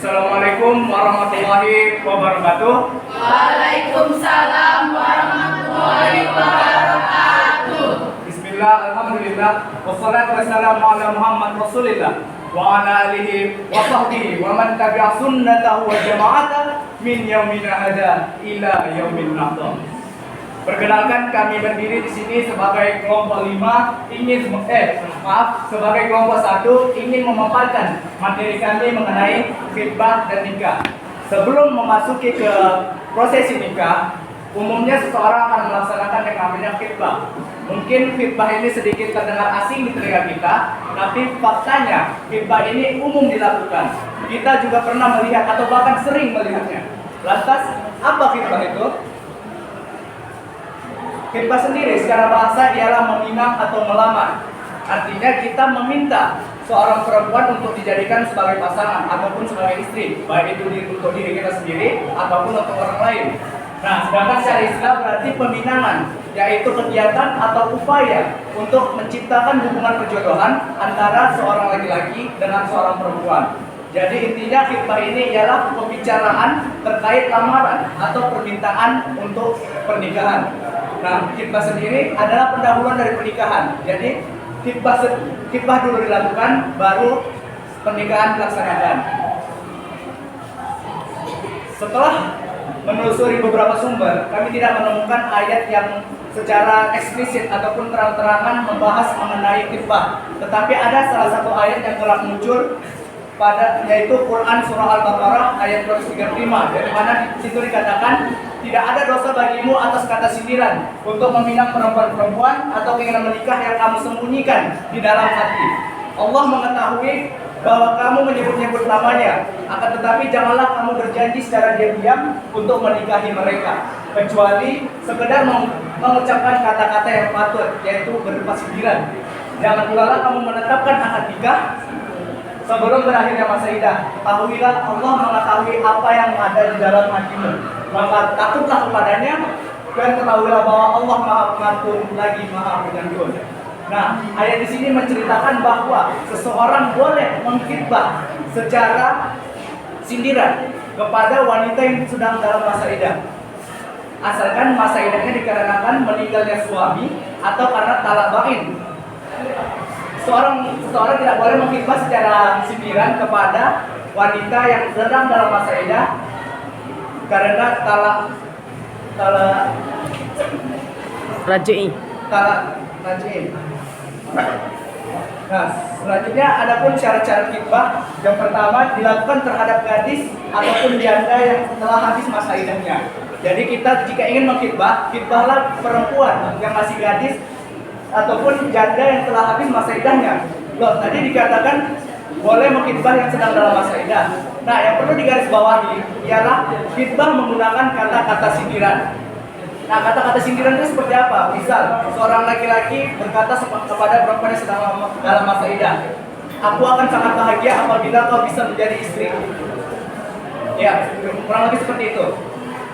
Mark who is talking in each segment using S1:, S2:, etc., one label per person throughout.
S1: Assalamualaikum warahmatullahi wabarakatuh.
S2: Waalaikumsalam warahmatullahi wabarakatuh.
S1: Bismillah, alhamdulillah, wassalatu wassalamu ala Muhammad Rasulillah wa ala alihi wa sahbihi wa man tabi'a sunnatahu wa jama'ata min yaumina hada ila yaumin nahda. Perkenalkan, kami berdiri di sini sebagai kelompok 5 sebagai kelompok 1 ingin memaparkan materi kami mengenai khitbah dan nikah. Sebelum memasuki ke prosesi nikah, umumnya seseorang akan melaksanakan yang namanya khitbah. Mungkin khitbah ini sedikit terdengar asing di telinga kita, tapi faktanya khitbah ini umum dilakukan. Kita juga pernah melihat atau bahkan sering melihatnya. Lantas, apa khitbah itu? Khitbah sendiri secara bahasa ialah meminang atau melamar. Artinya kita meminta seorang perempuan untuk dijadikan sebagai pasangan ataupun sebagai istri, baik itu untuk diri kita sendiri ataupun untuk orang lain. Nah, sedangkan secara Islam berarti peminangan, yaitu kegiatan atau upaya untuk menciptakan hubungan perjodohan antara seorang laki-laki dengan seorang perempuan. Jadi intinya khitbah ini ialah pembicaraan terkait lamaran atau permintaan untuk pernikahan. Nah, khitbah sendiri adalah pendahuluan dari pernikahan. Jadi khitbah dulu dilakukan, baru pernikahan dilaksanakan. Setelah menelusuri beberapa sumber, kami tidak menemukan ayat yang secara eksplisit ataupun terang-terangan membahas mengenai khitbah. Tetapi ada salah satu ayat yang telah muncul yaitu Quran surah Al-Baqarah ayat 235, dari mana di situ dikatakan tidak ada dosa bagimu atas kata sindiran untuk meminang perempuan-perempuan atau keinginan menikah yang kamu sembunyikan di dalam hati. Allah mengetahui bahwa kamu menyebut-nyebut namanya, akan tetapi janganlah kamu berjanji secara diam-diam untuk menikahi mereka, kecuali sekedar mengucapkan kata-kata yang patut, yaitu berupa sindiran. Jangan pula kamu menetapkan akad nikah sebelum berakhirnya masa iddah. Ketahuilah Allah mengetahui apa yang ada di dalam hatimu, maka takutlah kepadanya dan ketahuilah bahwa Allah Maha Pengatur lagi Maha Penyantun. Nah, ayat di sini menceritakan bahwa seseorang boleh mengkhitbah secara sindiran kepada wanita yang sedang dalam masa iddah, asalkan masa iddahnya dikarenakan meninggalnya suami atau karena talak bain. Seseorang tidak boleh mengkhitbah secara sindiran kepada wanita yang sedang dalam masa iddah karena talak
S3: Raji'i.
S1: Nah, selanjutnya adapun syarat-syarat khitbah. Yang pertama, dilakukan terhadap gadis ataupun janda yang telah habis masa iddahnya. Jadi kita jika ingin mengkhitbah, khitbahlah perempuan yang masih gadis ataupun janda yang telah habis masa iddahnya. Loh, tadi dikatakan boleh mengkhitbah yang sedang dalam masa iddah. Nah, yang perlu digarisbawahi ialah khitbah menggunakan kata-kata sindiran. Nah, kata-kata sindiran itu seperti apa? Misal, seorang laki-laki berkata kepada perempuan yang sedang dalam masa iddah, "Aku akan sangat bahagia apabila kau bisa menjadi istri." Ya, kurang lebih seperti itu.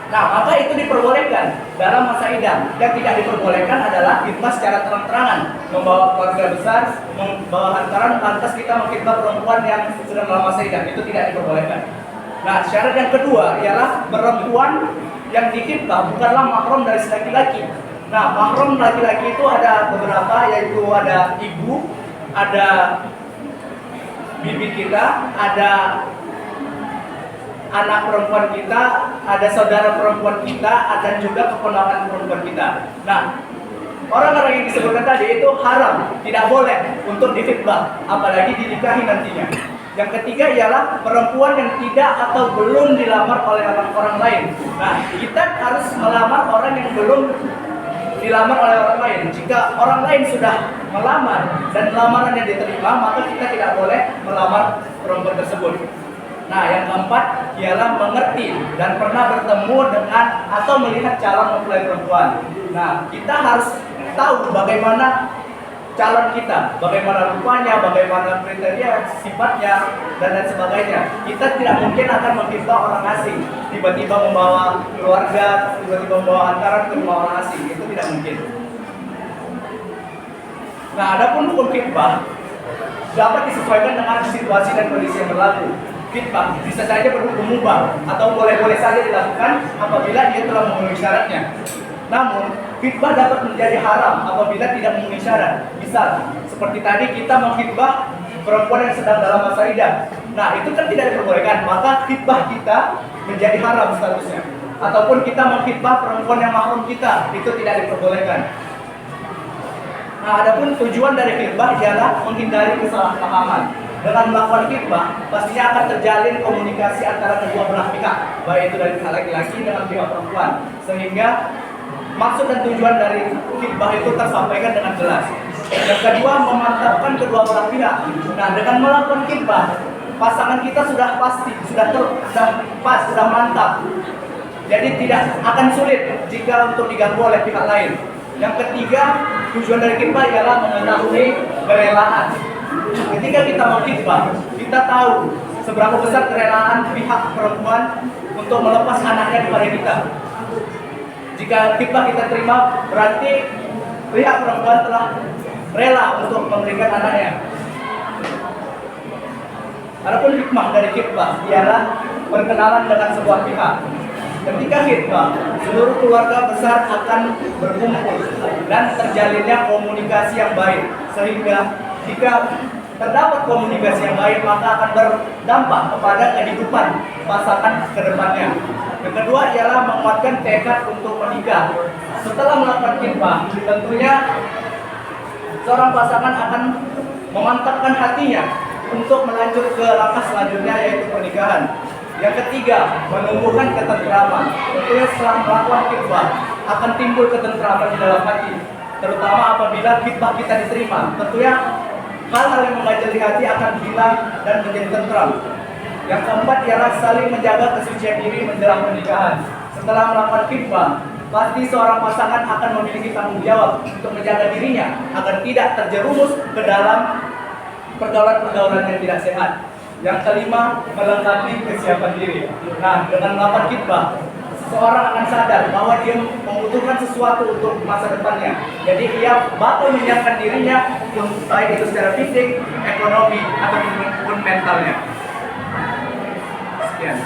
S1: Nah, maka itu diperbolehkan dalam masa iddah. Yang tidak diperbolehkan adalah khitbah secara terang-terangan, membawa keluarga besar, membawa hantaran, lantas kita mengkhitbah perempuan yang sedang dalam masa iddah. Itu tidak diperbolehkan. Nah, syarat yang kedua ialah perempuan yang dikhitbah bukanlah mahram dari laki-laki. Nah, mahram laki-laki itu ada beberapa, yaitu ada ibu, ada bibi kita, ada anak perempuan kita, ada saudara perempuan kita, ada juga keponakan perempuan kita. Nah, orang-orang yang disebutkan tadi itu haram, tidak boleh untuk dikhitbah, apalagi dinikahi nantinya. Yang ketiga ialah perempuan yang tidak atau belum dilamar oleh orang lain. Nah, kita harus melamar orang yang belum dilamar oleh orang lain. Jika orang lain sudah melamar dan lamarannya diterima, maka kita tidak boleh melamar perempuan tersebut. Nah, yang keempat ialah mengerti dan pernah bertemu dengan atau melihat calon mempelai perempuan. Nah, kita harus tahu bagaimana calon kita, bagaimana rupanya, bagaimana kriteria, sifatnya, dan lain sebagainya. Kita tidak mungkin akan mengkhitbah orang asing, tiba-tiba membawa keluarga, tiba-tiba membawa hantaran ke rumah orang asing, itu tidak mungkin. Nah, adapun hukum khitbah dapat disesuaikan dengan situasi dan kondisi yang berlaku. khitbah bisa saja berhukum mubah atau boleh-boleh saja dilakukan apabila dia telah memenuhi syaratnya. Namun, khitbah dapat menjadi haram apabila tidak memenuhi syarat. Misal, seperti tadi kita mengkhitbah perempuan yang sedang dalam masa idah. Nah, itu kan tidak diperbolehkan, maka khitbah kita menjadi haram statusnya. Ataupun kita mengkhitbah perempuan yang mahram kita, itu tidak diperbolehkan. Nah, adapun tujuan dari khitbah ialah menghindari kesalahpahaman. Dengan melakukan khitbah, pastinya akan terjalin komunikasi antara kedua belah pihak, baik itu dari pihak laki-laki dengan pihak perempuan, sehingga maksud dan tujuan dari khitbah itu tersampaikan dengan jelas. Yang kedua, memantapkan kedua belah pihak. Nah, dengan melakukan khitbah, pasangan kita sudah pasti, sudah mantap. Jadi tidak akan sulit jika untuk diganggu oleh pihak lain. Yang ketiga, tujuan dari khitbah ialah mengetahui kerelaan. Ketika kita mengkhitbah, kita tahu seberapa besar kerelaan pihak perempuan untuk melepas anaknya kepada kita. Jika khitbah kita terima, berarti pihak perempuan telah rela untuk memberikan anaknya. Adapun hikmah dari khitbah ialah perkenalan dengan sebuah pihak. Ketika khitbah, seluruh keluarga besar akan berkumpul dan terjalinnya komunikasi yang baik, sehingga jika terdapat komunikasi yang baik maka akan berdampak kepada kehidupan pasangan ke depannya. Yang kedua ialah menguatkan tekad untuk menikah. Setelah melakukan khitbah, tentunya seorang pasangan akan memantapkan hatinya untuk melanjut ke langkah selanjutnya, yaitu pernikahan. Yang ketiga, menumbuhkan ketentraman. Tentunya setelah melakukan khitbah akan timbul ketentraman di dalam hati, terutama apabila khitbah kita diterima. Tentunya hal-hal yang mengajari hati akan hilang dan menjadi tentram. Yang keempat ialah saling menjaga kesucian diri menjelang pernikahan. Setelah melakukan khitbah, pasti seorang pasangan akan memiliki tanggung jawab untuk menjaga dirinya agar tidak terjerumus ke dalam pergaulan-pergaulan yang tidak sehat. Yang kelima, melengkapi kesiapan diri. Nah, dengan melakukan khitbah, seseorang akan sadar bahwa dia membutuhkan sesuatu untuk masa depannya. Jadi ia bakal menyiapkan dirinya, baik itu secara fisik, ekonomi, ataupun mentalnya. Sekian.